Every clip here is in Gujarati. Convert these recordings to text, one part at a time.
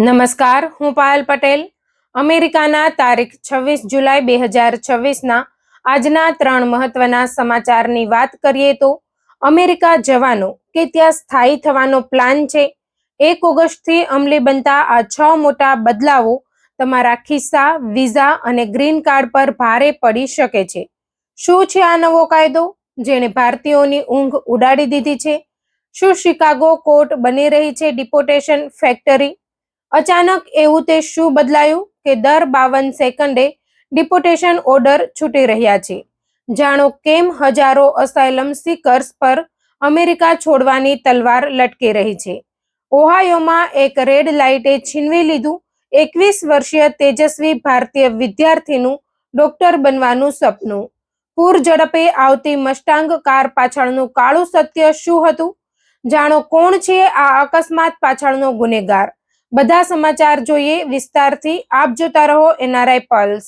નમસ્કાર, હું પાયલ પટેલ. અમેરિકાના તારીખ 26 જુલાઈ 2026ના આજના 3 મહત્વના સમાચારની વાત કરીએ તો અમેરિકા જવાનો કે ત્યાં સ્થાયી થવાનો પ્લાન છે. 1 ઓગસ્ટથી અમલી બનતા આ 6 મોટા બદલાવો તમારા ખિસ્સા, વિઝા અને ગ્રીન કાર્ડ પર ભારે પડી શકે છે. શું છે આ નવો કાયદો જેણે ભારતીયોની ઊંઘ ઉડાડી દીધી છે? શું શિકાગો કોર્ટ બની રહી છે ડિપોર્ટેશન ફેક્ટરી? અચાનક એવું તે શું બદલાયું કે દર 52 સેકન્ડે ડિપોર્ટેશન ઓર્ડર છૂટી રહ્યા છે? જાણો કેમ હજારો અસાયલમ સિકર્સ પર અમેરિકા છોડવાની તલવાર લટકી રહી છે. ઓહાયોમાં એક રેડ લાઇટે છીનવી લીધું 21 વર્ષીય તેજસ્વી ભારતીય વિદ્યાર્થીનું ડોક્ટર બનવાનું સપનું. પૂર ઝડપે આવતી મસ્ટાંગ કાર પાછળનું કાળું સત્ય શું હતું? જાણો કોણ છે આ અકસ્માત પાછળનો ગુનેગાર. બધા સમાચાર જોઈએ વિસ્તારથી. આપ જોતા રહો એનઆરઆઈ પલ્સ.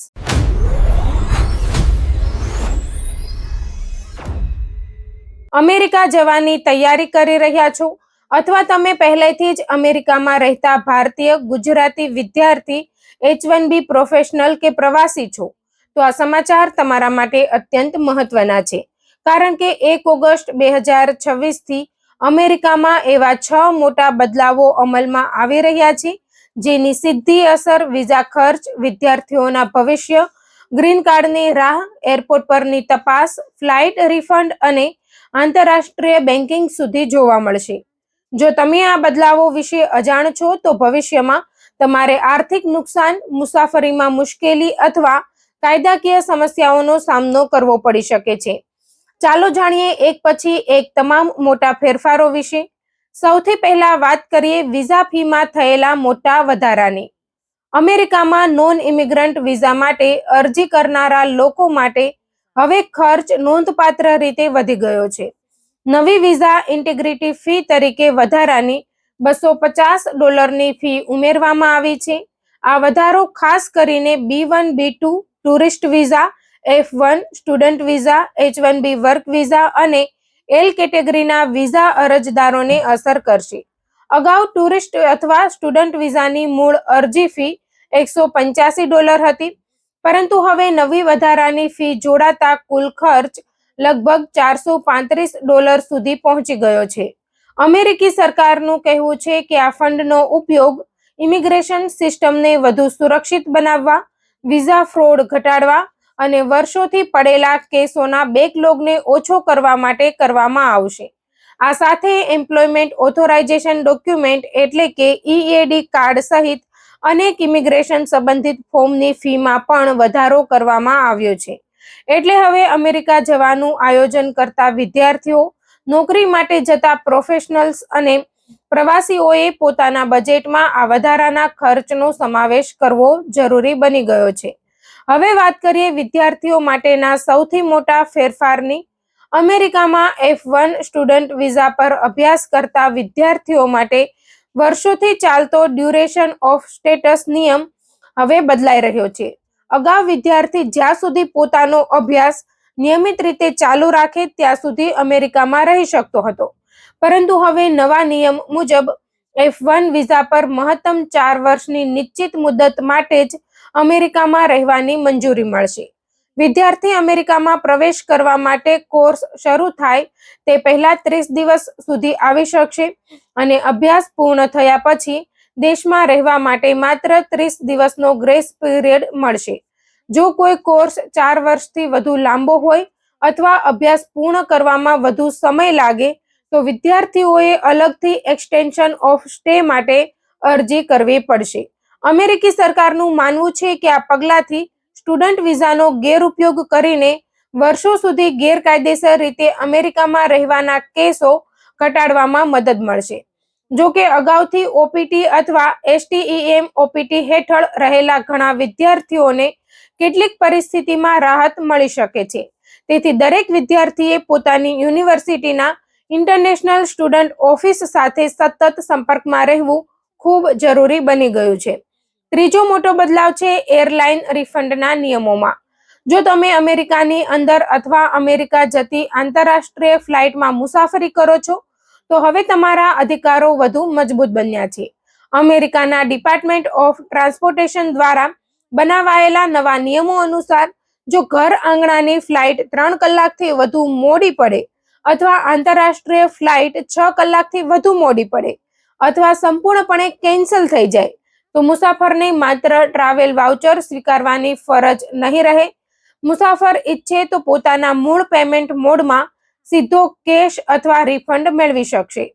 અમેરિકા જવાની તૈયારી કરી રહ્યા છો અથવા તમે પહેલેથી જ અમેરિકામાં રહેતા ભારતીય ગુજરાતી વિદ્યાર્થી H1B પ્રોફેશનલ કે પ્રવાસી છો તો આ સમાચાર તમારા માટે અત્યંત મહત્વના છે. કારણ કે 1 ઓગસ્ટ 2026થી અમેરિકામાં એવા 6 મોટા બદલાવો અમલમાં આવી રહ્યા છે જેની સીધી અસર વિઝા ખર્ચ, વિદ્યાર્થીઓના ભવિષ્ય, ગ્રીન કાર્ડની રાહ, એરપોર્ટ પરની તપાસ, ફ્લાઇટ રિફંડ અને આંતરરાષ્ટ્રીય બેન્કિંગ સુધી જોવા મળશે. જો તમે આ બદલાવો વિશે અજાણ છો તો ભવિષ્યમાં તમારે આર્થિક નુકસાન, મુસાફરીમાં મુશ્કેલી અથવા કાયદાકીય સમસ્યાઓનો સામનો કરવો પડી શકે છે. ચાલો જાણીએ એક પછી એક તમામ મોટા ફેરફારો વિશે. સૌથી પહેલા વાત કરીએ વિઝા ફીમાં થયેલા મોટા વધારાની. અમેરિકામાં નોન ઇમિગ્રન્ટ વિઝા માટે અરજી કરનારા લોકો માટે હવે ખર્ચ નોંધપાત્ર રીતે વધી ગયો છે. નવી વિઝા ઇન્ટિગ્રિટી ફી તરીકે વધારાની $250ની ફી ઉમેરવામાં આવી છે. આ વધારો ખાસ કરીને B1, B2 tourist visa, F1 student visa, H1B work visa અને L કેટેગરીના વિઝા અરજદારોને અસર કરશે. અગાઉ ટુરિસ્ટ અથવા સ્ટુડન્ટ વિઝાની મૂળ અરજી ફી $185 હતી, પરંતુ હવે નવી વધારાની ફી જોડાતા કુલ ખર્ચ લગભગ $435 સુધી પહોંચી ગયો છે. અમેરિકી સરકારનું કહેવું છે કે આ ફંડનો ઉપયોગ ઇમિગ્રેશન સિસ્ટમને વધુ સુરક્ષિત બનાવવા, વિઝા ફ્રોડ ઘટાડવા અને વર્ષોથી પડેલા કેસોના બેકલોગને ઓછો કરવા માટે કરવામાં આવશે. આ સાથે એમ્પ્લોયમેન્ટ ઓથોરાઇઝેશન ડોક્યુમેન્ટ એટલે કે EAD કાર્ડ સહિત અનેક ઇમિગ્રેશન સંબંધિત ફોર્મની ફીમાં પણ વધારો કરવામાં આવ્યો છે. એટલે હવે અમેરિકા જવાનું આયોજન કરતા વિદ્યાર્થીઓ, નોકરી માટે જતા પ્રોફેશનલ્સ અને પ્રવાસીઓએ પોતાના બજેટમાં આ વધારાના ખર્ચનો સમાવેશ કરવો જરૂરી બની ગયો છે. હવે વાત કરીએ વિદ્યાર્થીઓ માટેના સૌથી મોટા ફેરફારની. અમેરિકામાં F1 સ્ટુડન્ટ વિઝા પર અભ્યાસ કરતા વિદ્યાર્થીઓ માટે વર્ષોથી ચાલતો ડ્યુરેશન ઓફ સ્ટેટસ નિયમ હવે બદલાઈ રહ્યો છે. અગાઉ વિદ્યાર્થી જ્યાં સુધી પોતાનો અભ્યાસ નિયમિત રીતે ચાલુ રાખે ત્યાં સુધી અમેરિકામાં રહી શકતો હતો, પરંતુ હવે નવા નિયમ મુજબ F1 વિઝા પર મહત્તમ 4 વર્ષની નિશ્ચિત મુદત માટે જ અમેરિકામાં રહેવાની મંજૂરી મળશે. વિદ્યાર્થી અમેરિકામાં પ્રવેશ કરવા માટે કોર્સ શરૂ થાય તે પહેલા 30 દિવસ સુધી આવી શકશે અને અભ્યાસ પૂર્ણ થયા પછી દેશમાં રહેવા માટે માત્ર 30 દિવસનો ગ્રેસ પીરિયડ મળશે. જો કોઈ કોર્સ 4 વર્ષથી વધુ લાંબો હોય અથવા અભ્યાસ પૂર્ણ કરવામાં વધુ સમય લાગે તો વિદ્યાર્થીઓએ અલગથી એક્સટેન્શન ઓફ સ્ટે માટે અરજી કરવી પડશે. અમેરિકી સરકારનું માનવું છે કે આ પગલાંથી સ્ટુડન્ટ વિઝાનો ગેરઉપયોગ કરીને વર્ષો સુધી ગેરકાયદેસર રીતે અમેરિકામાં રહેવાના કેસો ઘટાડવામાં મદદ મળશે. જો કે અગાઉથી OPT અથવા STEM OPT હેઠળ રહેલા ઘણા વિદ્યાર્થીઓને કેટલીક પરિસ્થિતિમાં રાહત મળી શકે છે. તેથી દરેક વિદ્યાર્થીએ પોતાની યુનિવર્સિટીના ઇન્ટરનેશનલ સ્ટુડન્ટ ઓફિસ સાથે સતત સંપર્કમાં રહેવું ખૂબ જરૂરી બની ગયું છે. ત્રીજો મોટો બદલાવ છે એરલાઇન રિફંડના નિયમોમાં. જો તમે અમેરિકાની અંદર અથવા અમેરિકા જતી આંતરરાષ્ટ્રીય ફ્લાઇટમાં મુસાફરી કરો છો તો હવે તમારા અધિકારો વધુ મજબૂત બન્યા છે. અમેરિકાના ડિપાર્ટમેન્ટ ઓફ ટ્રાન્સપોર્ટેશન દ્વારા બનાવાયેલા નવા નિયમો અનુસાર જો ઘર આંગણાની ફ્લાઇટ 3 કલાકથી વધુ મોડી પડે અથવા આંતરરાષ્ટ્રીય ફ્લાઇટ 6 કલાકથી વધુ મોડી પડે અથવા સંપૂર્ણપણે કેન્સલ થઈ જાય તો મુસાફરને માત્ર ટ્રાવેલ વાઉચર સ્વીકારવાની ફરજ નહીં રહે. મુસાફર ઈચ્છે તો પોતાના મૂળ પેમેન્ટ મોડમાં સીધો કેશ અથવા રિફંડ મેળવી શકશે.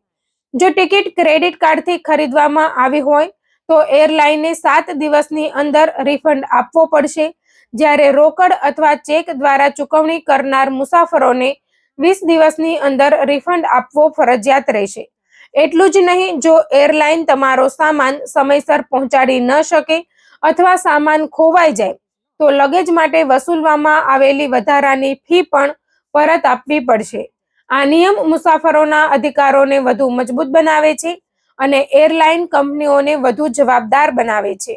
જો ટિકિટ ક્રેડિટ કાર્ડથી ખરીદવામાં આવી હોય તો એરલાઇને 7 દિવસની અંદર રિફંડ આપવો પડશે, જ્યારે રોકડ અથવા ચેક દ્વારા ચૂકવણી કરનાર મુસાફરોને 20 દિવસની અંદર રિફંડ આપવો ફરજિયાત રહેશે. એટલું જ નહીં, જો એરલાઇન તમારો સામાન સમયસર પહોંચાડી ન શકે અથવા સામાન ખોવાઈ જાય તો લગેજ માટે વસૂલવામાં આવેલી વધારાની ફી પણ પરત આપવી પડશે. આ નિયમ મુસાફરોના અધિકારોને વધુ મજબૂત બનાવે છે અને એરલાઇન કંપનીઓને વધુ જવાબદાર બનાવે છે.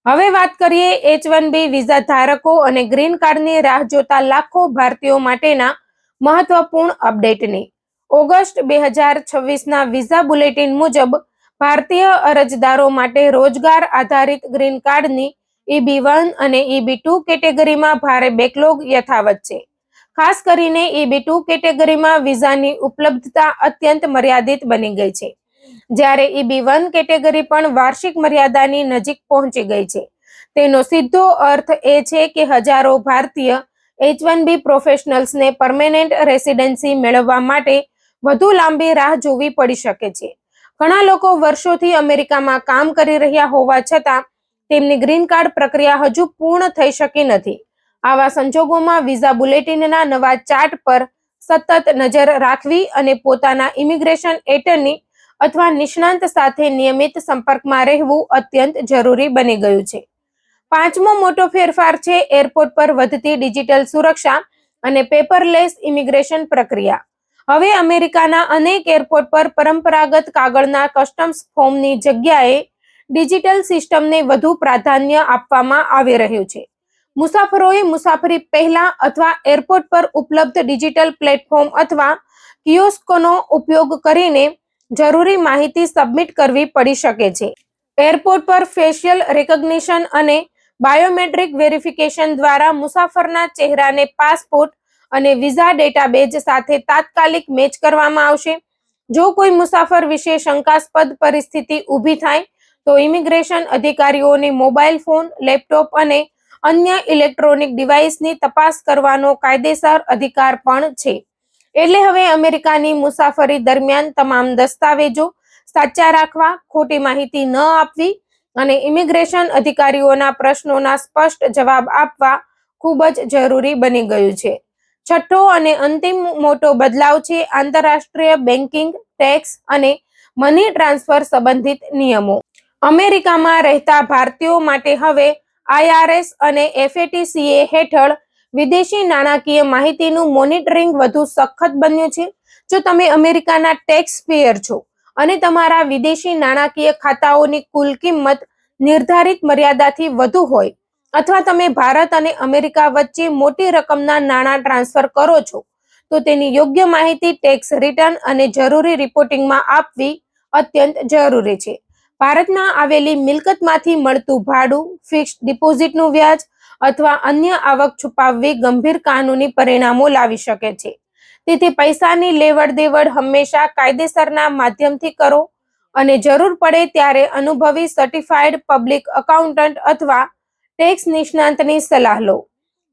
હવે વાત કરીએ H-1B વિઝા ધારકો અને ગ્રીન કાર્ડની રાહ જોતા લાખો ભારતીયો માટેના મહત્વપૂર્ણ અપડેટની. ઓગસ્ટ 2026ના વિઝા બુલેટિન મુજબ ભારતીય અરજદારો માટે રોજગાર આધારિત ગ્રીન કાર્ડની EB-1 અને EB-2 કેટેગરીમાં ભારે બેકલોગ યથાવત છે. ખાસ કરીને EB-2 કેટેગરીમાં વિઝાની ઉપલબ્ધતા અત્યંત મર્યાદિત બની ગઈ છે, જ્યારે EB-1 કેટેગરી પણ વાર્ષિક મર્યાદાની નજીક પહોંચી ગઈ છે. તેનો સીધો અર્થ એ છે કે હજારો ભારતીય H-1B પ્રોફેશનલ્સને પરમેનન્ટ રેસિડેન્સી મેળવવા માટે વધુ લાંબી રાહ જોવી પડી શકે છે. ઘણા લોકો વર્ષોથી અમેરિકામાં કામ કરી રહ્યા હોવા છતાં તેમની ગ્રીન કાર્ડ પ્રક્રિયા હજુ પૂર્ણ થઈ શકી નથી. આવા સંજોગોમાં વિઝા બુલેટિનના નવા ચાર્ટ પર સતત નજર રાખવી અને પોતાના ઇમિગ્રેશન એટર્ની અથવા નિષ્ણાંત સાથે નિયમિત સંપર્કમાં રહેવું અત્યંત જરૂરી બની ગયું છે. પાંચમો મોટો ફેરફાર છે એરપોર્ટ પર વધતી ડિજિટલ સુરક્ષા અને પેપરલેસ ઇમિગ્રેશન પ્રક્રિયા. હવે અમેરિકાના અનેક એરપોર્ટ પર પરંપરાગત કાગળના કસ્ટમ્સ ફોર્મની જગ્યાએ ડિજિટલ સિસ્ટમને વધુ પ્રાધાન્ય આપવામાં આવી રહ્યું છે. મુસાફરોએ મુસાફરી પહેલા અથવા એરપોર્ટ પર ઉપલબ્ધ ડિજિટલ પ્લેટફોર્મ અથવા કિયોસ્કોનો ઉપયોગ કરીને જરૂરી માહિતી સબમિટ કરવી પડી શકે છે. એરપોર્ટ પર ફેશિયલ રેકગ્નિશન અને બાયોમેટ્રિક વેરિફિકેશન દ્વારા મુસાફરના ચહેરાને પાસપોર્ટ અને વિઝા ડેટાબેઝ સાથે તાત્કાલિક મેચ કરવામાં આવશે. જો કોઈ મુસાફર વિશે શંકાસ્પદ પરિસ્થિતિ ઊભી થાય તો ઇમિગ્રેશન અધિકારીઓને મોબાઈલ ફોન, લેપટોપ અને અન્ય ઇલેક્ટ્રોનિક ડિવાઇસની તપાસ કરવાનો કાયદેસર અધિકાર પણ છે. એટલે હવે અમેરિકાની મુસાફરી દરમિયાન તમામ દસ્તાવેજો સાચા રાખવા, ખોટી માહિતી ન આપવી અને ઇમિગ્રેશન અધિકારીઓના પ્રશ્નોના સ્પષ્ટ જવાબ આપવા ખૂબ જ જરૂરી બની ગયું છે. છઠ્ઠો અને અંતિમ મોટો બદલાવ છે આંતરરાષ્ટ્રીય બેન્કિંગ, ટેક્સ અને મની ટ્રાન્સફર સંબંધિત નિયમો. અમેરિકામાં રહેતા ભારતીયો માટે હવે IRS અને FATCA હેઠળ વિદેશી નાણાકીય માહિતીનું મોનિટરિંગ વધુ સખત બન્યું છે. જો તમે અમેરિકાના ટેક્સ પેયર છો અને તમારા વિદેશી નાણાકીય ખાતાઓની કુલ કિંમત નિર્ધારિત મર્યાદાથી વધુ હોય અથવા તમે ભારત અને અમેરિકા વચ્ચે મોટી રકમના નાણાં ટ્રાન્સફર કરો છો તો તેની યોગ્ય માહિતી ટેક્સ રિટર્ન અને જરૂરી રિપોર્ટિંગમાં આપવી અત્યંત જરૂરી છે. ભારતમાં આવેલી મિલકતમાંથી મળતું ભાડું, ફિક્સ્ડ ડિપોઝિટનું વ્યાજ અથવા અન્ય આવક છુપાવવી ગંભીર કાનૂની પરિણામો લાવી શકે છે. તેથી પૈસાની લેવડ દેવડ હંમેશા કાયદેસરના માધ્યમથી કરો અને જરૂર પડે ત્યારે અનુભવી સર્ટિફાઈડ પબ્લિક એકાઉન્ટન્ટ અથવા ટેક્સ નિષ્ણાંતની સલાહ લો.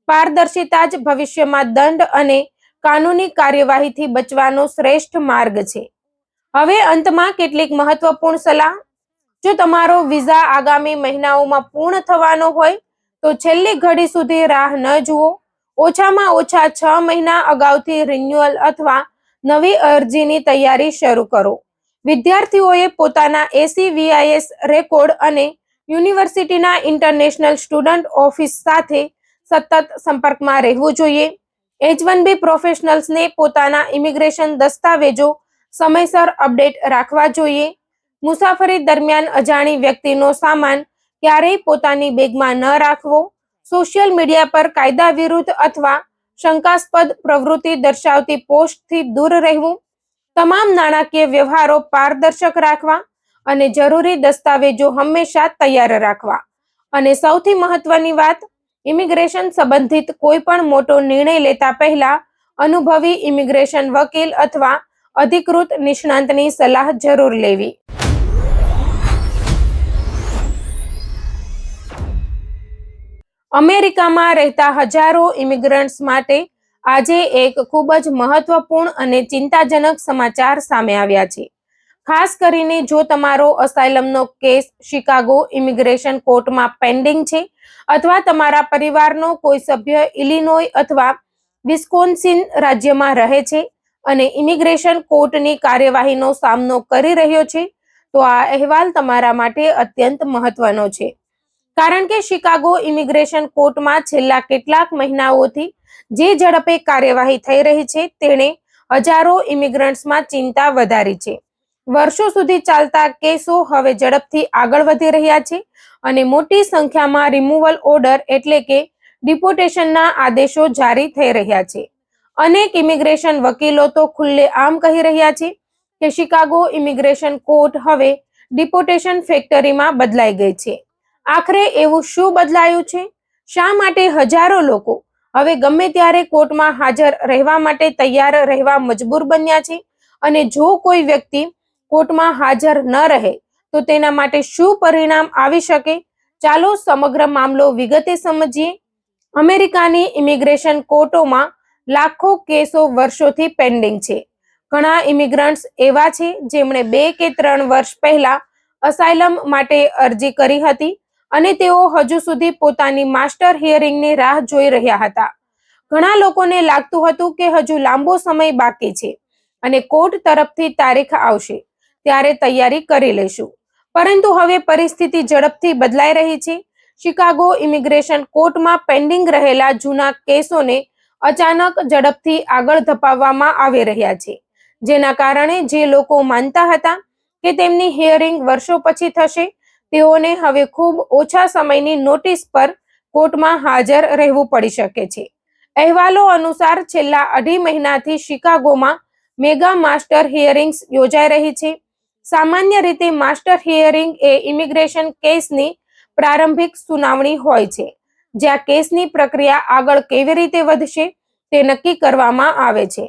પારદર્શિતા જ ભવિષ્યમાં દંડ અને કાનૂની કાર્યવાહીથી બચવાનો શ્રેષ્ઠ માર્ગ છે. હવે અંતમાં કેટલીક મહત્વપૂર્ણ સલાહ. જો તમારો વિઝા આગામી મહિનાઓમાં પૂર્ણ થવાનો હોય તો છેલ્લી ઘડી સુધી રાહ ન જુઓ. ઓછામાં ઓછા 6 મહિના અગાઉથી રિન્યુઅલ અથવા નવી અરજીની તૈયારી શરૂ કરો. વિદ્યાર્થીઓએ પોતાના ACVIS રેકોર્ડ અને યુનિવર્સિટીના ઇન્ટરનેશનલ સ્ટુડન્ટ ઓફિસ સાથે સતત સંપર્કમાં રહેવું જોઈએ. H-1B પ્રોફેશનલ્સને પોતાના ઇમિગ્રેશન દસ્તાવેજો સમયસર અપડેટ રાખવા જોઈએ. મુસાફરી દરમિયાન અજાણી વ્યક્તિનો સામાન ક્યારેય પોતાની બેગમાં ન રાખવો. સોશિયલ મીડિયા પર કાયદા વિરુદ્ધ અથવા શંકાસ્પદ પ્રવૃત્તિ દર્શાવતી પોસ્ટથી દૂર રહેવું. તમામ નાણાકીય વ્યવહારો પારદર્શક રાખવા અને જરૂરી દસ્તાવેજો હંમેશા તૈયાર રાખવા. અને સૌથી મહત્વની વાત, ઇમિગ્રેશન સંબંધિત કોઈ પણ મોટો નિર્ણય લેતા પહેલા અનુભવી ઇમિગ્રેશન વકીલ અથવા અધિકૃત નિષ્ણાંતની સલાહ જરૂર લેવી. અમેરિકામાં રહેતા હજારો ઇમિગ્રન્ટ્સ માટે આજે એક ખૂબ જ મહત્વપૂર્ણ અને ચિંતાજનક સમાચાર સામે આવ્યા છે. ખાસ કરીને જો તમારો અસાયલમનો કેસ શિકાગો ઇમિગ્રેશન કોર્ટમાં પેન્ડિંગ છે, અથવા તમારા પરિવારનો કોઈ સભ્ય ઇલિનોય અથવા વિસ્કોન્સિન રાજ્યમાં રહે છે અને ઇમિગ્રેશન કોર્ટની કાર્યવાહીનો સામનો કરી રહ્યો છે, તો આ અહેવાલ તમારા માટે અત્યંત મહત્વનો છે. કારણ કે શિકાગો ઇમિગ્રેશન કોર્ટમાં છેલ્લા કેટલાક મહિનાઓથી જે ઝડપે કાર્યવાહી થઈ રહી છે, તેણે હજારો ઇમિગ્રન્ટ્સમાં ચિંતા વધારી છે. વર્ષો સુધી ચાલતા કેસો હવે ઝડપથી આગળ વધી રહ્યા છે અને મોટી સંખ્યામાં રિમૂવલ ઓર્ડર એટલે કે ડિપોર્ટેશનના આદેશો જારી થઈ રહ્યા છે. અનેક ઇમિગ્રેશન વકીલો તો ખુલ્લેઆમ કહી રહ્યા છે કે શિકાગો ઇમિગ્રેશન કોર્ટ હવે ડિપોર્ટેશન ફેક્ટરીમાં બદલાઈ ગઈ છે. આખરે એવું શું બદલાયું છે? શા માટે હજારો લોકો હવે ગમે ત્યારે કોર્ટમાં હાજર રહેવા માટે તૈયાર રહેવા મજબૂર બન્યા છે? અને જો કોઈ વ્યક્તિ કોર્ટમાં હાજર ન રહે તો તેના માટે શું પરિણામ આવી શકે? ચાલો સમગ્ર મામલો વિગતે સમજીએ. અમેરિકાની ઇમિગ્રેશન કોર્ટોમાં લાખો કેસો વર્ષોથી પેન્ડિંગ છે. ઘણા ઇમિગ્રન્ટ્સ એવા છે જેમણે 2 કે 3 વર્ષ પહેલા અસાયલમ માટે અરજી કરી હતી અને તેઓ હજુ સુધી પોતાની માસ્ટર હિયરિંગની રાહ જોઈ રહ્યા હતા. ઘણા લોકોને લાગતું હતું કે હજુ લાંબો સમય બાકી છે અને કોર્ટ તરફથી તારીખ આવશે ત્યારે તૈયારી કરી લઈશું. પરંતુ હવે પરિસ્થિતિ ઝડપથી બદલાઈ રહી છે. શિકાગો ઇમિગ્રેશન કોર્ટમાં પેન્ડિંગ રહેલા જૂના કેસોને અચાનક ઝડપથી આગળ ધપાવવામાં આવી રહ્યા છે, જેના કારણે જે લોકો માનતા હતા કે તેમની હિયરિંગ વર્ષો પછી થશે, તેઓને હવે ખૂબ ઓછા સમયની નોટિસ પર કોર્ટમાં હાજર રહેવું પડી શકે છે. અહેવાલો અનુસાર છેલ્લા 2.5 મહિનાથી શિકાગોમાં મેગા માસ્ટર હિયરિંગ્સ યોજાઈ રહી છે. સામાન્ય રીતે માસ્ટર હિયરિંગ એ ઇમિગ્રેશન કેસની પ્રારંભિક સુનાવણી હોય છે, જ્યાં કેસની પ્રક્રિયા આગળ કેવી રીતે વધશે તે નક્કી કરવામાં આવે છે.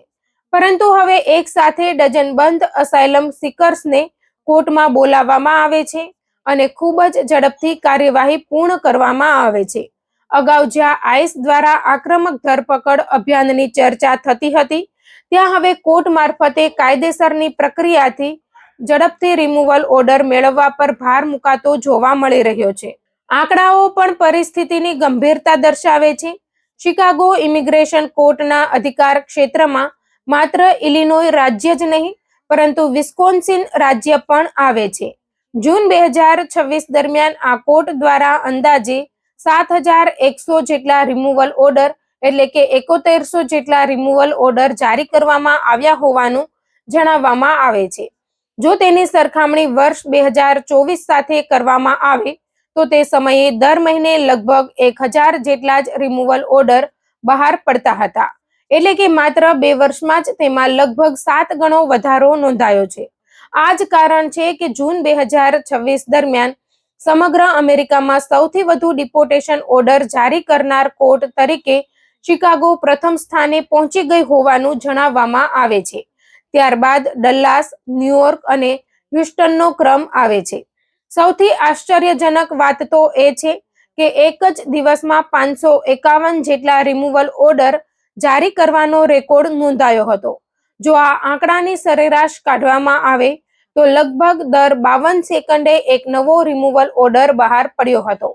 પરંતુ હવે એક સાથે ડઝનબંધ અસાયલમ સિકર્સને કોર્ટમાં બોલાવવામાં આવે છે અને ખૂબ જ ઝડપથી કાર્યવાહી પૂર્ણ કરવામાં આવે છે. અગાઉ જ્યાં આઈસ દ્વારા આક્રમક ધરપકડ અભિયાનની ચર્ચા થતી હતી, ત્યાં હવે કોર્ટ મારફતે કાયદેસરની પ્રક્રિયાથી ઝડપથી રિમૂવલ ઓર્ડર મેળવવા પર ભાર મુકાતો જોવા મળી રહ્યો છે. આંકડાઓ પણ પરિસ્થિતિની ગંભીરતા દર્શાવે છે. શિકાગો ઇમિગ્રેશન કોર્ટના અધિકાર ક્ષેત્રમાં માત્ર ઇલિનોય રાજ્ય જ નહીં, પરંતુ વિસ્કોન્સિન રાજ્ય પણ આવે છે. જૂન 2026 દરમિયાન આ કોર્ટ દ્વારા અંદાજે 7,100 જેટલા રિમૂવલ ઓર્ડર એટલે કે 7100 જેટલા રિમૂવલ ઓર્ડર જારી કરવામાં આવ્યા હોવાનું જણાવવામાં આવે છે. જો તેની સરખામણી વર્ષ 2024 સાથે કરવામાં આવે તો તે સમયે દર મહિને લગભગ 1000 જેટલા જ રિમૂવલ ઓર્ડર બહાર પડતા હતા. એટલે કે માત્ર 2 વર્ષમાં જ તેમાં લગભગ 7 ગણો વધારો નોંધાયો છે. આ જ કારણ છે કે જૂન 2026 દરમિયાન સમગ્ર અમેરિકામાં સૌથી વધુ ડિપોર્ટેશન ઓર્ડર જારી કરનાર કોર્ટ તરીકે શિકાગો પ્રથમ સ્થાને પહોંચી ગઈ હોવાનું જણાવવામાં આવે છે. ત્યારબાદ ડલ્લાસ, ન્યુયોર્ક અને હ્યુસ્ટનનો ક્રમ આવે છે. સૌથી આશ્ચર્યજનક વાત તો એ છે કે એક જ દિવસમાં 551 જેટલા રિમૂવલ ઓર્ડર જારી કરવાનો રેકોર્ડ નોંધાયો હતો. જો આ આંકડાની સરેરાશ કાઢવામાં આવે તો લગભગ દર 52 સેકન્ડે એક નવો રિમૂવલ ઓર્ડર બહાર પડ્યો હતો.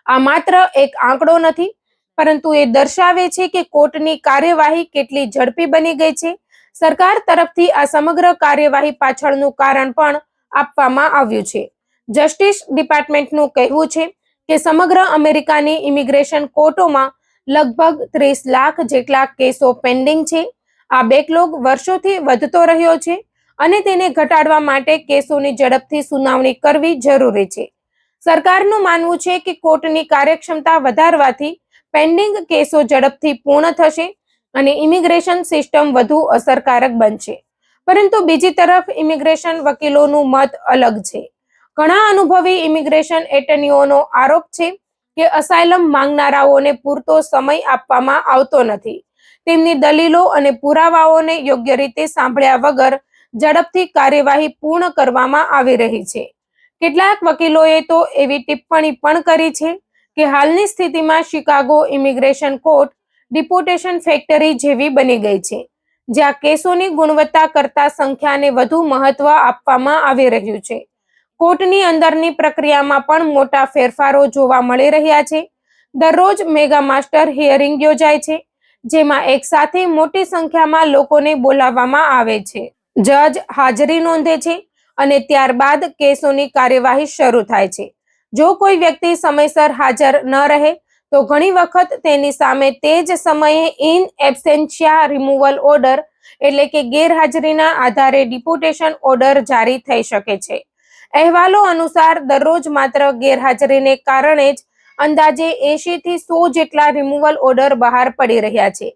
આ માત્ર એક આંકડો નથી, પરંતુ એ દર્શાવે છે કે કોર્ટની કાર્યવાહી કેટલી ઝડપી બની ગઈ છે. સરકાર તરફથી આ સમગ્ર કાર્યવાહી પાછળનું કારણ પણ આપવામાં આવ્યું છે. જસ્ટિસ ડિપાર્ટમેન્ટનું કહેવું છે કે સમગ્ર અમેરિકાની ઇમિગ્રેશન કોર્ટોમાં લગભગ 30 લાખ જેટલા કેસો પેન્ડિંગ છે. આ બેકલોગ વર્ષોથી વધતો રહ્યો છે અને તેને ઘટાડવા માટે કેસોની ઝડપથી સુનાવણી કરવી જરૂરી છે. સરકારનું માનવું છે કે કોર્ટની કાર્યક્ષમતા વધારવાથી પેન્ડિંગ કેસો ઝડપથી પૂર્ણ થશે અને ઇમિગ્રેશન સિસ્ટમ વધુ અસરકારક બનશે. પરંતુ બીજી તરફ ઇમિગ્રેશન વકીલોનું મત અલગ છે. ઘણા અનુભવી ઇમિગ્રેશન એટર્નીઓનો આરોપ છે કે અસાયલમ માંગનારાઓને પૂરતો સમય આપવામાં આવતો નથી. તેમની દલીલો અને પુરાવાઓને યોગ્ય રીતે સાંભળ્યા વગર ઝડપથી કાર્યવાહી પૂર્ણ કરવામાં આવી રહી છે. કેટલાક વકીલોએ તો એવી ટિપ્પણી પણ કરી છે કે હાલની સ્થિતિમાં Chicago immigration court deportation factory જેવી બની ગઈ છે, જ્યાં કેસોની ગુણવત્તા કરતાં સંખ્યાને વધુ મહત્વ આપવામાં આવી રહ્યું છે. કોર્ટની અંદરની પ્રક્રિયામાં પણ મોટા ફેરફારો જોવા મળી રહ્યા છે. દરરોજ મેગા માસ્ટર હિયરિંગ યોજાય છે, જેમાં એક સાથે મોટી સંખ્યામાં લોકોને બોલાવવામાં આવે છે. જજ હાજરી નોંધે છે અને ત્યારબાદ કેસોની કાર્યવાહી શરૂ થાય છે. જો કોઈ વ્યક્તિ સમયસર હાજર ન રહે તો ઘણી વખત તેની સામે તે જ સમયે ઇન એબ્સેન્શિયા રિમૂવલ ઓર્ડર એટલે કે ગેરહાજરીના આધારે ડિપોર્ટેશન ઓર્ડર જારી થઈ શકે છે. અહેવાલો અનુસાર દરરોજ માત્ર ગેરહાજરીને કારણે જ અંદાજે 80 થી 100 જેટલા રિમૂવલ ઓર્ડર બહાર પડી રહ્યા છે.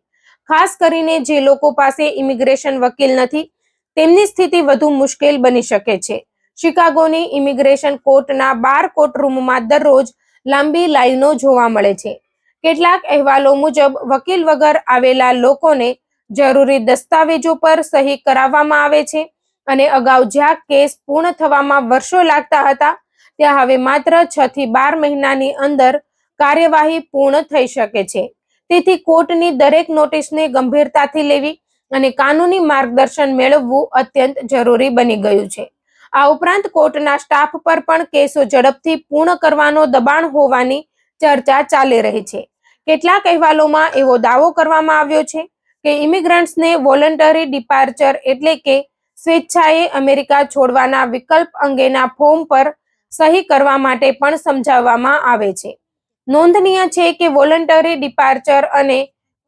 ખાસ કરીને જે લોકો પાસે ઇમિગ્રેશન વકીલ નથી, તેમની સ્થિતિ વધુ મુશ્કેલ બની શકે છે. શિકાગોની ઇમિગ્રેશન કોર્ટના 12 કોર્ટરૂમમાં દરરોજ લાંબી લાઈનો જોવા મળે છે. કેટલાક અહેવાલો મુજબ વકીલ વગર આવેલા લોકોને જરૂરી દસ્તાવેજો પર સહી કરાવવામાં આવે છે અને અગાઉ જ્યાં કેસ પૂર્ણ થવામાં વર્ષો લાગતા હતા, ત્યાં હવે માત્ર 6 થી 12 મહિનાની અંદર કાર્યવાહી પૂર્ણ થઈ શકે છે. તેથી કોર્ટની દરેક નોટિસને ગંભીરતાથી લેવી અને કાનૂની માર્ગદર્શન મેળવવું અત્યંત જરૂરી બની ગયું છે. આ ઉપરાંત કોર્ટના સ્ટાફ પર પણ કેસો ઝડપથી પૂર્ણ કરવાનો દબાણ હોવાની ચર્ચા ચાલી રહી છે. કેટલાક અહેવાલોમાં એવો દાવો કરવામાં આવ્યો છે કે ઇમિગ્રન્ટ્સને વોલન્ટરી ડિપાર્ચર એટલે કે સ્વેચ્છાએ અમેરિકા છોડવાના વિકલ્પ અંગેના ફોર્મ પર સહી કરવા માટે પણ સમજાવવામાં આવે છે. નોંધનીય છે કે વોલન્ટરી ડિપાર્ચર અને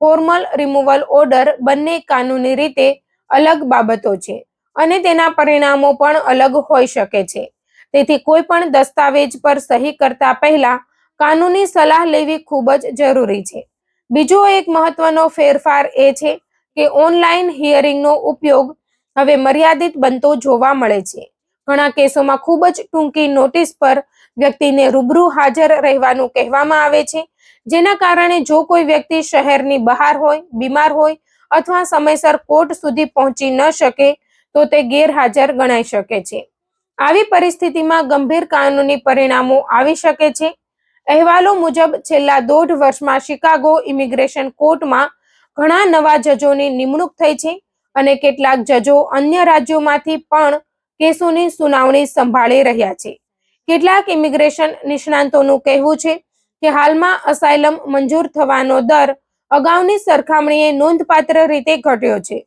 ફોર્મલ રિમૂવલ ઓર્ડર બંને કાનૂની રીતે અલગ બાબતો છે અને તેના પરિણામો પણ અલગ હોઈ શકે છે. તેથી કોઈ પણ દસ્તાવેજ પર સહી કરતા પહેલા કાનૂની સલાહ લેવી ખૂબ જ જરૂરી છે. બીજો એક મહત્વનો ફેરફાર એ છે કે ઓનલાઈન હિયરિંગનો ઉપયોગ હવે મર્યાદિત બનતો જોવા મળે છે. ઘણા કેસોમાં ખૂબ જ ટૂંકી નોટિસ પર વ્યક્તિને રૂબરૂ હાજર રહેવાનું કહેવામાં આવે છે, જેના કારણે જો કોઈ વ્યક્તિ શહેરની બહાર હોય, બીમાર હોય અથવા સમયસર કોર્ટ સુધી પહોંચી ન શકે તો તે ગેરહાજર ગણાઈ શકે છે. આવી પરિસ્થિતિમાં ગંભીર કાનૂની પરિણામો આવી શકે છે. અહેવાલો મુજબ છેલ્લા 1.5 વર્ષમાં શિકાગો ઇમિગ્રેશન કોર્ટમાં ઘણા નવા જજોની નિમણૂક થઈ છે અને કેટલાક જજો અન્ય રાજ્યોમાંથી પણ કેસોની સુનાવણી સંભાળી રહ્યા છે. કેટલાક ઇમિગ્રેશન નિષ્ણાતોનું કહેવું છે કે હાલમાં અસાયલમ મંજૂર થવાનો દર અગાઉની સરખામણીએ નોંધપાત્ર રીતે ઘટ્યો છે.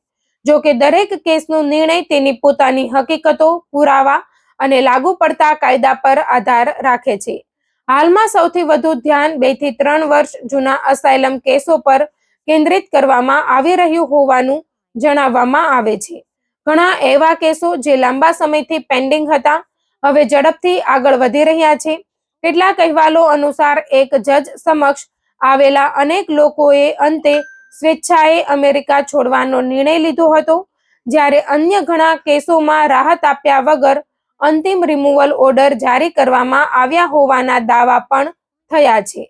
જો કે દરેક કેસનો નિર્ણય તેની પોતાની હકીકતો, પુરાવા અને લાગુ પડતા કાયદા પર આધાર રાખે છે. હાલમાં સૌથી વધુ ધ્યાન 2 થી 3 વર્ષ જૂના અસાયલમ કેસો પર કેન્દ્રિત કરવામાં આવી રહ્યું હોવાનું જણાવવામાં આવે છે. ઘણા એવા કેસો જે લાંબા સમયથી પેન્ડિંગ હતા, હવે ઝડપથી આગળ વધી રહ્યા છે. કેટલાક અહેવાલો અનુસાર એક જજ સમક્ષ આવેલા અનેક લોકોએ અંતે સ્વેચ્છાએ અમેરિકા છોડવાનો નિર્ણય લીધો હતો, જ્યારે અન્ય ઘણા કેસોમાં રાહત આપ્યા વગર અંતિમ રિમૂવલ ઓર્ડર જારી કરવામાં આવ્યા હોવાના દાવા પણ થયા છે.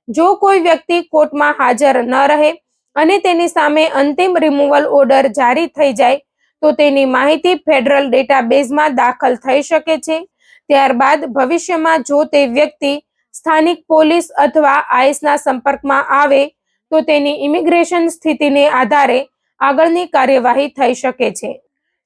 જો કોઈ વ્યક્તિ કોર્ટમાં હાજર ન રહે અને તેની સામે અંતિમ રિમૂવલ ઓર્ડર જારી થઈ જાય તો તેની માહિતી ફેડરલ ડેટાબેઝમાં દાખલ થઈ શકે છે. ત્યારબાદ ભવિષ્યમાં જો તે વ્યક્તિ સ્થાનિક પોલીસ અથવા આઈસના સંપર્કમાં આવે તો તેની ઇમિગ્રેશન સ્થિતિને આધારે આગળની કાર્યવાહી થઈ શકે છે.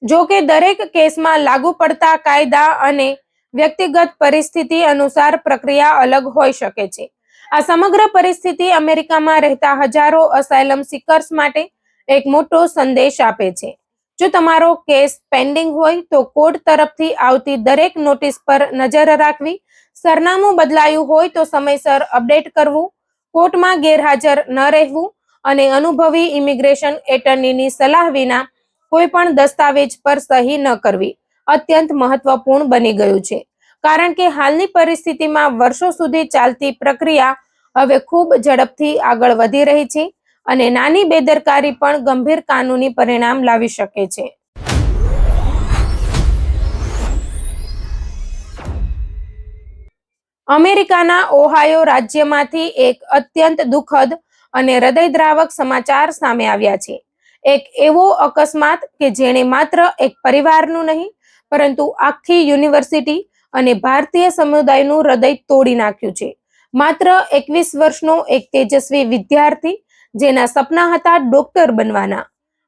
જો કે દરેક કેસમાં લાગુ પડતા કાયદા અને વ્યક્તિગત પરિસ્થિતિ અનુસાર પ્રક્રિયા અલગ હોઈ શકે છે. આ સમગ્ર પરિસ્થિતિ અમેરિકામાં રહેતા હજારો અસાયલમ સિકર્સ માટે એક મોટો સંદેશ આપે છે. જો તમારો કેસ પેન્ડિંગ હોય તો કોર્ટ તરફથી આવતી દરેક નોટિસ પર નજર રાખવી, સરનામું બદલાયું હોય તો સમયસર અપડેટ કરવું, કોર્ટમાં ગેરહાજર ન રહેવું અને અનુભવી ઇમિગ્રેશન એટર્નીની સલાહ વિના કોઈ પણ દસ્તાવેજ પર સહી ન કરવી અત્યંત મહત્વપૂર્ણ બની ગયું છે. કારણ કે હાલની પરિસ્થિતિમાં વર્ષો સુધી ચાલતી પ્રક્રિયા હવે ખૂબ ઝડપથી આગળ વધી રહી છે અને નાની બેદરકારી પણ ગંભીર કાનૂની પરિણામ લાવી શકે છે. અમેરિકાના ઓહાયો રાજ્યમાંથી એક અત્યંત દુઃખદ અને હૃદયદ્રાવક સમાચાર સામે આવ્યા છે. એક એવો અકસ્માત કે જેણે માત્ર એક પરિવારનું નહીં પરંતુ આખી યુનિવર્સિટી અને ભારતીય સમુદાયનું હૃદય તોડી નાખ્યું છે. માત્ર 21 વર્ષનો એક તેજસ્વી વિદ્યાર્થી જેના સપના હતા ડોક્ટર બનવાના,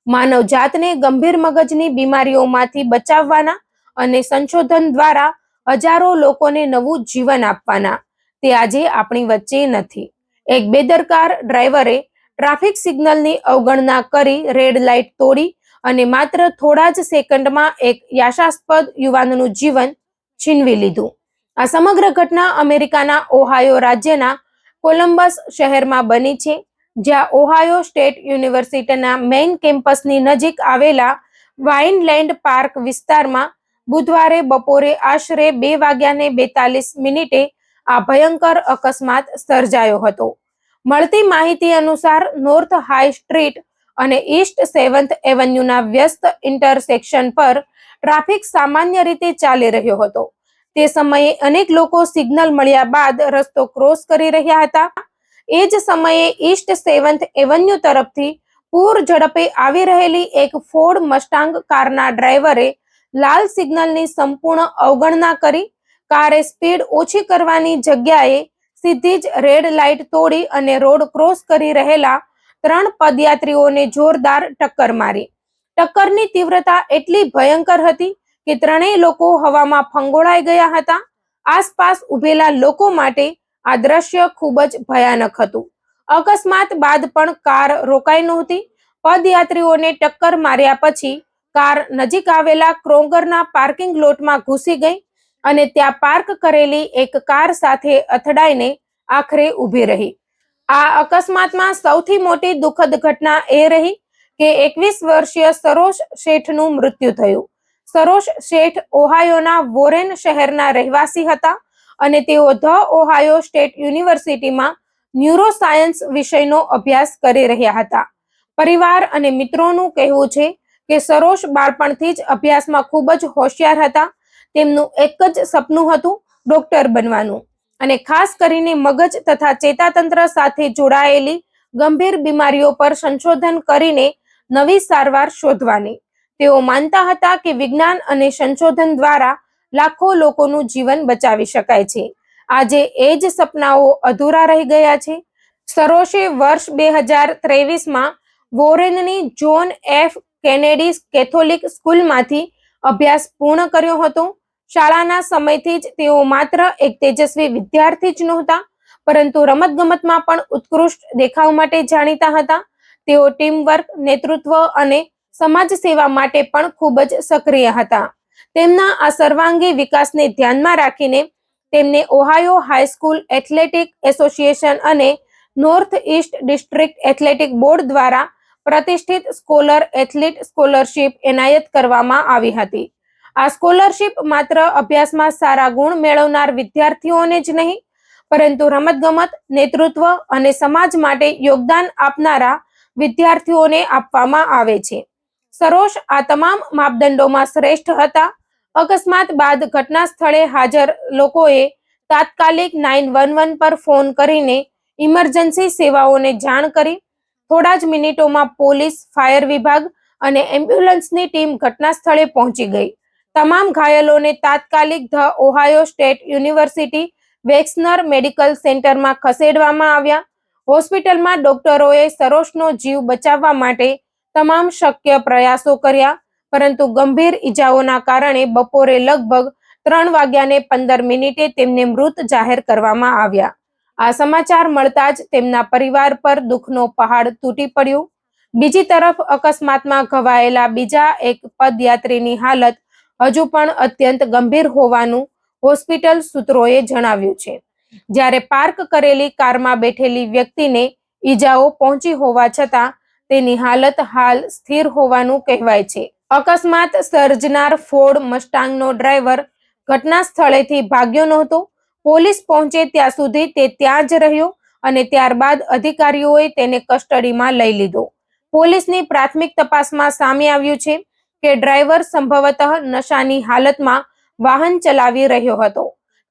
માનવ જાતને ગંભીર મગજની બીમારીઓમાંથી બચાવવાના અને સંશોધન દ્વારા હજારો લોકોને નવું જીવન આપવાના, તે આજે આપણી વચ્ચે નથી. એક બેદરકાર ડ્રાઈવરે ટ્રાફિક સિગ્નલની અવગણના કરી રેડ લાઇટ તોડી અને માત્ર થોડા જ સેકન્ડમાં એક યાશાસ્પદ યુવાનનું જીવન છીનવી લીધું. આ સમગ્ર ઘટના અમેરિકાના ઓહાયો રાજ્યના કોલંબસ શહેરમાં બની છે, જ્યાં ઓહાયો સ્ટેટ યુનિવર્સિટીના મેઇન કેમ્પસની નજીક આવેલા વાઇનલેન્ડ પાર્ક વિસ્તારમાં બુધવારે બપોરે આશરે 2:42 આ ભયંકર અકસ્માત સર્જાયો હતો. મળતી માહિતી અનુસાર નોર્થ હાઈ સ્ટ્રીટ અને ઈસ્ટ 7th એવન્યુના વ્યસ્ત ઇન્ટરસેક્શન પર ટ્રાફિક સામાન્ય રીતે ચાલી રહ્યો હતો. તે સમયે અનેક લોકો સિગ્નલ મળ્યા બાદ રસ્તો ક્રોસ કરી રહ્યા હતા. એ જ સમયે ઈસ્ટ 7th એવન્યુ તરફથી પૂર ઝડપે આવી રહેલી એક ફોર્ડ મસ્ટાંગ કારના ડ્રાઈવરે લાલ સિગ્નલની સંપૂર્ણ અવગણના કરી કારે સ્પીડ ઓછી કરવાની જગ્યાએ સીધી જ રેડ લાઇટ તોડી અને રોડ ક્રોસ કરી રહેલા 3 પદયાત્રીઓને જોરદાર ટક્કર મારી. ટક્કરની તીવ્રતા એટલી ભયંકર હતી કે ત્રણેય લોકો હવામાં ફંગોળાઈ ગયા હતા. આસપાસ ઉભેલા લોકો માટે આ દ્રશ્ય ખૂબ જ ભયાનક હતું. અકસ્માત બાદ પણ કાર રોકાઈ નહોતી. પદયાત્રીઓને ટક્કર માર્યા પછી કાર નજીક આવેલા ક્રોંગરના પાર્કિંગ લોટમાં ઘૂસી ગઈ અને ત્યાં પાર્ક કરેલી એક કાર સાથે અથડાઈને આખરે ઊભી રહી. આ અકસ્માતમાં સૌથી મોટી દુઃખદ ઘટના એ રહી કે 21 વર્ષીય સરોજ શેઠનું મૃત્યુ થયું. સરોજ શેઠ ઓહાયોના વોરેન શહેરના રહેવાસી હતા અને તેઓ ધ ઓહાયો સ્ટેટ યુનિવર્સિટીમાં ન્યુરોસાયન્સ વિષયનો અભ્યાસ કરી રહ્યા હતા. પરિવાર અને મિત્રોનું કહેવું છે કે સરોજ બાળપણથી જ અભ્યાસમાં ખૂબ જ હોશિયાર હતા. તેમનું એક જ સપનું હતું ડોક્ટર બનવાનું અને ખાસ કરીને મગજ તથા ચેતાતંત્ર સાથે જોડાયેલી ગંભીર બીમારીઓ પર સંશોધન કરીને નવી સારવાર શોધવાની. તેઓ માનતા હતા કે વિજ્ઞાન અને સંશોધન દ્વારા લાખો લોકોનું જીવન બચાવી શકાય છે. આજે એ જ સપનાઓ અધૂરા રહી ગયા છે. સરોશે વર્ષ 2023માં વોરેનની જોન એફ કેનેડી કેથોલિક સ્કૂલમાંથી અભ્યાસ પૂર્ણ કર્યો હતો. શાળાના સમયથી જ તેઓ માત્ર એક તેજસ્વી વિદ્યાર્થી જ નહોતા પરંતુ રમતગમતમાં પણ ઉત્કૃષ્ટ દેખાવ માટે જાણીતા હતા. તેઓ ટીમવર્ક, નેતૃત્વ અને સમાજ સેવા માટે પણ ખૂબ જ સક્રિય હતા. તેમના આ સર્વાંગી વિકાસને ધ્યાનમાં રાખીને તેમને ઓહાયો હાઈસ્કૂલ એથ્લેટિક એસોસિએશન અને north East district athletic board દ્વારા પ્રતિષ્ઠિત સ્કોલર એથ્લીટ સ્કોલરશિપ એનાયત કરવામાં આવી હતી. આ સ્કોલરશિપ માત્ર અભ્યાસમાં સારા ગુણ મેળવનાર વિદ્યાર્થીઓને જ નહીં પરંતુ રમતગમત, નેતૃત્વ અને સમાજ માટે યોગદાન આપનારા વિદ્યાર્થીઓને આપવામાં આવે છે. સરોજ આ તમામ માપદંડોમાં શ્રેષ્ઠ હતા. અકસ્માત બાદ ઘટના સ્થળે હાજર લોકોએ તાત્કાલિક 911 પર ફોન કરીને ઇમરજન્સી સેવાઓને જાણ કરી. થોડા જ મિનિટોમાં પોલીસ, ફાયર વિભાગ અને એમ્બ્યુલન્સની ટીમ ઘટના સ્થળે પહોંચી ગઈ. તમામ ઘાયલોને તાત્કાલિક the Ohio state university Wexner medical સેન્ટરમાં ખસેડવામાં આવ્યા. હોસ્પિટલમાં ડોક્ટરોએ સરોજનો જીવ બચાવવા માટે તમામ શક્ય પ્રયાસો કર્યા પરંતુ ગંભીર ઈજાઓના કારણે બપોરે લગભગ 3:15 તેમને મૃત જાહેર કરવામાં આવ્યા. આ સમાચાર મળતા જ તેમના પરિવાર પર દુઃખનો પહાડ તૂટી પડ્યું. બીજી તરફ અકસ્માતમાં ઘવાયેલા બીજા એક પદયાત્રીની હાલત હજુ પણ અત્યંત ગંભીર હોવાનું હોસ્પિટલ સૂત્રોએ જણાવ્યું છે. જ્યારે પાર્ક કરેલી કારમાં બેઠેલી વ્યક્તિને ઈજાઓ પહોંચી હોવા છતાં તેની હાલત હાલ સ્થિર હોવાનું કહેવાય છે. અકસ્માત સર્જનાર ફોર્ડ મસ્ટાંગનો ડ્રાઈવર ઘટના સ્થળેથી ભાગ્યો નહોતો. પોલીસ પહોંચે ત્યાં સુધી તે ત્યાં જ રહ્યો અને ત્યારબાદ અધિકારીઓએ તેને કસ્ટડીમાં લઈ લીધો. પોલીસની પ્રાથમિક તપાસમાં સામે આવ્યું છે કે ડ્રાઈવર સંભવતઃ નશાની હાલતમાં વાહન ચલાવી રહ્યો હતો.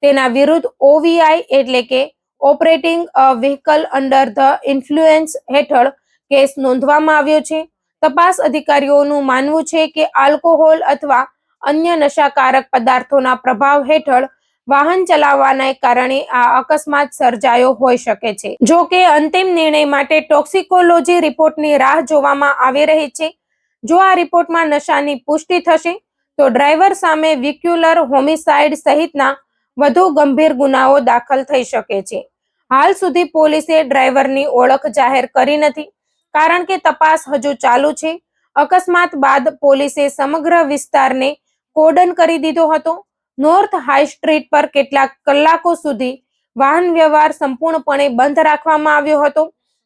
તેના વિરુદ્ધ OVI એટલે કે operating a vehicle under the influence હેઠળ કેસ નોંધવામાં આવ્યો છે. તપાસ અધિકારીઓનું માનવું છે કે આલ્કોહોલ અથવા અન્ય નશાકારક પદાર્થોના પ્રભાવ હેઠળ વાહન ચલાવવાના કારણે આ અકસ્માત સર્જાયો હોઈ શકે છે. જો કે અંતિમ નિર્ણય માટે ટોક્સિકોલોજી રિપોર્ટની રાહ જોવામાં આવી રહી છે. જો આ રિપોર્ટમાં નશાની પુષ્ટિ થશે તો ડ્રાઈવર સામે વેહિક્યુલર હોમિસાઇડ સહિતના વધુ ગંભીર ગુનાઓ દાખલ થઈ શકે છે. હાલ સુધી પોલીસે ડ્રાઈવરની ઓળખ જાહેર કરી નથી, કારણ કે તપાસ હજુ ચાલુ છે. અકસ્માત બાદ પોલીસે સમગ્ર વિસ્તારને કોર્ડન કરી દીધો હતો. નોર્થ હાઈ સ્ટ્રીટ પર કેટલાક કલાકો સુધી વાહન વ્યવહાર સંપૂર્ણપણે બંધ રાખવામાં આવ્યો હતો,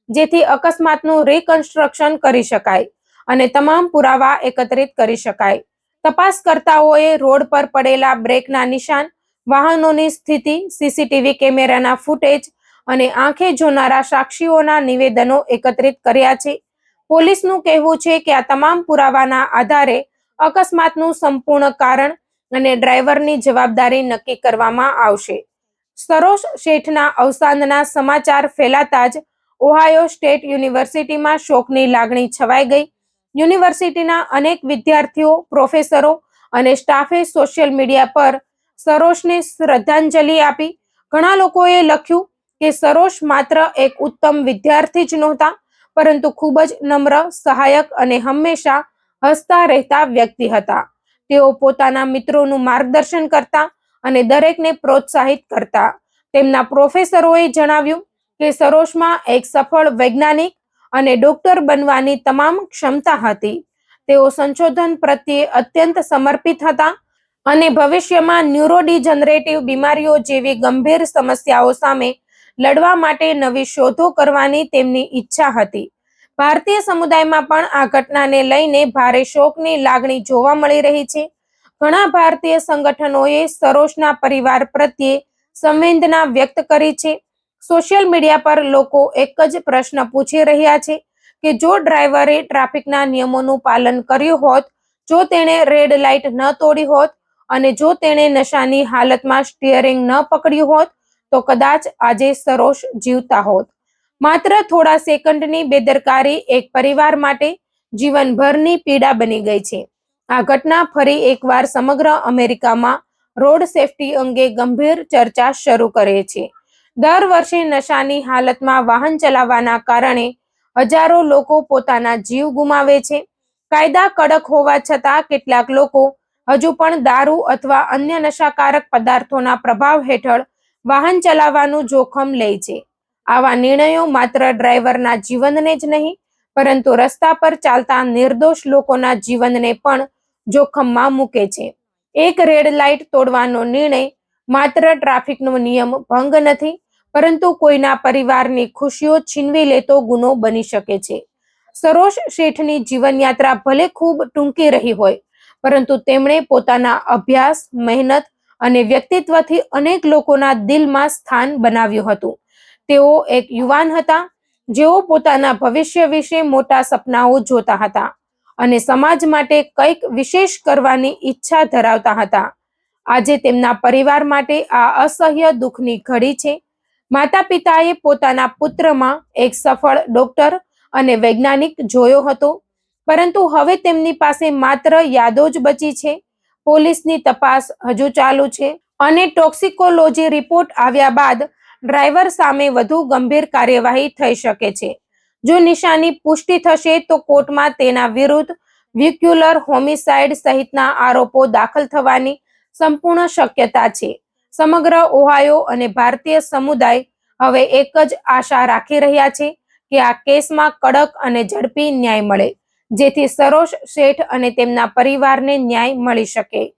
જેથી અકસ્માતનું રિકન્સ્ટ્રક્શન કરી શકાય અને તમામ પુરાવા એકત્રિત કરી શકાય. તપાસકર્તાઓએ રોડ પર પડેલા બ્રેકના નિશાન, વાહનોની સ્થિતિ, CCTV કેમેરાના ફૂટેજ અને આંખે જોનારા સાક્ષીઓના નિવેદનો એકત્રિત કર્યા છે. પોલીસનું કહેવું છે કે આ તમામ પુરાવાના આધારે અકસ્માતનું સંપૂર્ણ કારણ અને ડ્રાઈવરની જવાબદારી નક્કી કરવામાં આવશે. સરોજ શેઠના અવસાનના સમાચાર ફેલાતા જ ઓહાયો સ્ટેટ યુનિવર્સિટીમાં શોકની લાગણી છવાઈ ગઈ. યુનિવર્સિટીના અનેક વિદ્યાર્થીઓ, પ્રોફેસરો અને સ્ટાફે સોશિયલ મીડિયા પર સરોજને શ્રદ્ધાંજલિ આપી. ઘણા લોકોએ લખ્યું કે સરોજ માત્ર એક ઉત્તમ વિદ્યાર્થી જ નહોતા, પરંતુ ખૂબ જ નમ્ર, સહાયક અને હંમેશા હસતા રહેતા વ્યક્તિ હતા. તેઓ પોતાના મિત્રોનું માર્ગદર્શન કરતા અને દરેકને પ્રોત્સાહિત કરતા. તેમના પ્રોફેસરોએ જણાવ્યું કે સરોજમાં એક સફળ વૈજ્ઞાનિક અને ડોક્ટર બનવાની તમામ ક્ષમતા હતી. તેઓ સંશોધન પ્રત્યે અત્યંત સમર્પિત હતા અને ભવિષ્યમાં ન્યુરોડિજનરેટિવ બીમારીઓ જેવી ગંભીર સમસ્યાઓ સામે લડવા માટે નવી શોધો કરવાની તેમની ઈચ્છા હતી. ભારતીય સમુદાયમાં પણ આ ઘટનાને લઈને ભારે શોકની લાગણી જોવા મળી રહી છે. ઘણા ભારતીય સંગઠનોએ સરોજના પરિવાર પ્રત્યે સંવેદના વ્યક્ત કરી છે. સોશિયલ મીડિયા પર લોકો એક જ પ્રશ્ન પૂછી રહ્યા છે કે જો ડ્રાઈવરે ટ્રાફિકના નિયમોનું પાલન કર્યું હોત, જો તેણે રેડ લાઇટ ન તોડી હોત અને જો તેણે નશાની હાલતમાં સ્ટીયરિંગ ન પકડ્યું હોત, તો કદાચ આજે સરોજ જીવતા હોત. માત્ર થોડા સેકન્ડની બેદરકારી એક પરિવાર માટે જીવનભરની પીડા બની ગઈ છે. આ ઘટના ફરી એકવાર સમગ્ર અમેરિકામાં રોડ સેફટી અંગે ગંભીર ચર્ચા શરૂ કરે છે. દર વર્ષે નશાની હાલતમાં વાહન ચલાવવાના કારણે હજારો લોકો પોતાના જીવ ગુમાવે છે. કાયદા કડક હોવા છતાં કેટલાક લોકો હજુ પણ દારૂ અથવા અન્ય નશાકારક પદાર્થોના પ્રભાવ હેઠળ વાહન ચલાવવાનું જોખમ લે છે. આવા નિર્ણયો માત્ર ડ્રાઈવરના જીવનને જ નહીં, પરંતુ રસ્તા પર ચાલતા નિર્દોષ લોકોના જીવનને પણ જોખમમાં મૂકે છે. એક રેડ લાઇટ તોડવાનો નિર્ણય માત્ર ટ્રાફિકનો નિયમ ભંગ નથી, પરંતુ કોઈના પરિવારની ખુશીઓ છીનવી લેતો ગુનો બની શકે છે. સરોજ શેઠની જીવનયાત્રા ભલે ખૂબ ટૂંકી રહી હોય, પરંતુ તેમણે પોતાના અભ્યાસ, મહેનત અને વ્યક્તિત્વથી અનેક લોકોના દિલમાં સ્થાન બનાવ્યું હતું. તેઓ એક યુવાન હતા જેઓ પોતાના ભવિષ્ય વિશે મોટા સપનાઓ જોતા હતા અને સમાજ માટે કંઈક વિશેષ કરવાની ઈચ્છા ધરાવતા હતા. આજે તેમના પરિવાર માટે આ અસહ્ય દુઃખની ઘડી છે. માતા-પિતાએ પોતાના પુત્રમાં એક સફળ ડોક્ટર અને વૈજ્ઞાનિક જોયો હતો, પરંતુ હવે તેમની પાસે માત્ર યાદો જ બચી છે. પોલીસની તપાસ હજુ ચાલુ છે અને ટોક્સિકોલોજી રિપોર્ટ આવ્યા બાદ ડ્રાઈવર સામે વધુ ગંભીર કાર્યવાહી થઈ શકે છે. જો નિશાની પુષ્ટિ થશે તો કોર્ટમાં તેના વિરુદ્ધ વેહિક્યુલર હોમિસાઇડ સહિતના આરોપો દાખલ થવાની સંપૂર્ણ શક્યતા છે. સમગ્ર ઓહાયો અને ભારતીય સમુદાય હવે એક જ આશા રાખી રહ્યા છે કે આ કેસમાં કડક અને ઝડપી ન્યાય મળે, જેથી સરોજ શેઠ અને તેમના પરિવારને ન્યાય મળી શકે.